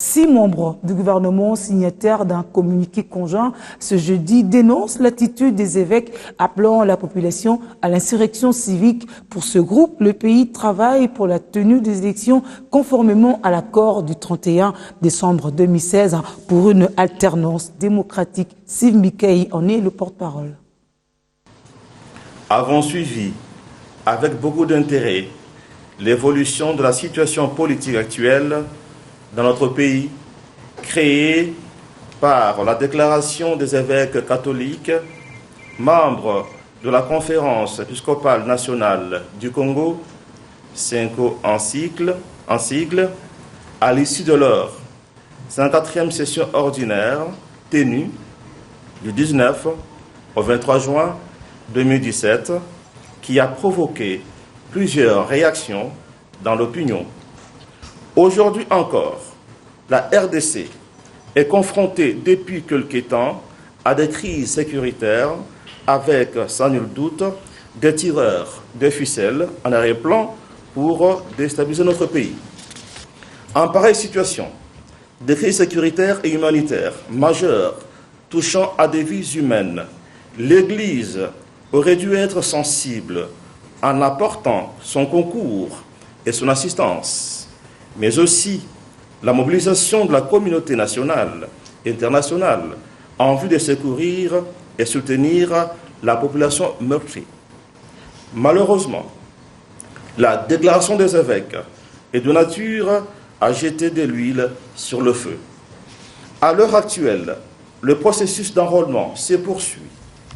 6 membres du gouvernement signataires d'un communiqué conjoint ce jeudi dénoncent l'attitude des évêques appelant la population à l'insurrection civique. Pour ce groupe, le pays travaille pour la tenue des élections conformément à l'accord du 31 décembre 2016 pour une alternance démocratique. Siv Mikei en est le porte-parole. Avons suivi avec beaucoup d'intérêt l'évolution de la situation politique actuelle dans notre pays, créée par la déclaration des évêques catholiques, membres de la conférence épiscopale nationale du Congo, CENCO en sigle, à l'issue de leur 54e session ordinaire tenue du 19 au 23 juin 2017, qui a provoqué plusieurs réactions dans l'opinion. Aujourd'hui encore, la RDC est confrontée depuis quelque temps à des crises sécuritaires avec, sans nul doute, des tireurs de ficelles en arrière-plan pour déstabiliser notre pays. En pareille situation, des crises sécuritaires et humanitaires majeures touchant à des vies humaines, l'Église aurait dû être sensible en apportant son concours et son assistance, mais aussi la mobilisation de la communauté nationale et internationale en vue de secourir et soutenir la population meurtrie. Malheureusement, la déclaration des évêques est de nature à jeter de l'huile sur le feu. À l'heure actuelle, le processus d'enrôlement se poursuit.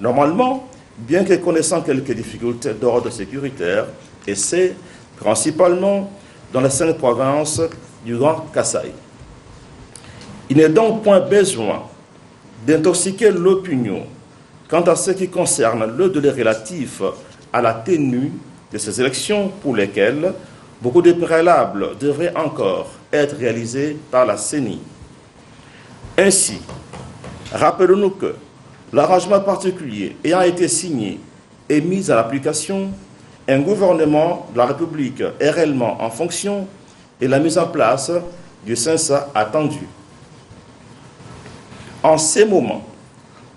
Normalement, bien que connaissant quelques difficultés d'ordre sécuritaire, et c'est principalement dans les 5 provinces du Grand Kasaï. Il n'est donc point besoin d'intoxiquer l'opinion quant à ce qui concerne le délai relatif à la tenue de ces élections pour lesquelles beaucoup de préalables devraient encore être réalisés par la CENI. Ainsi, rappelons-nous que l'arrangement particulier ayant été signé et mis en application, un gouvernement de la République est réellement en fonction et la mise en place du CENSA attendu. En ces moments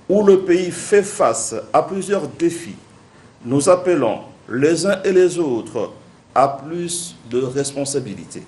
où le pays fait face à plusieurs défis, nous appelons les uns et les autres à plus de responsabilités.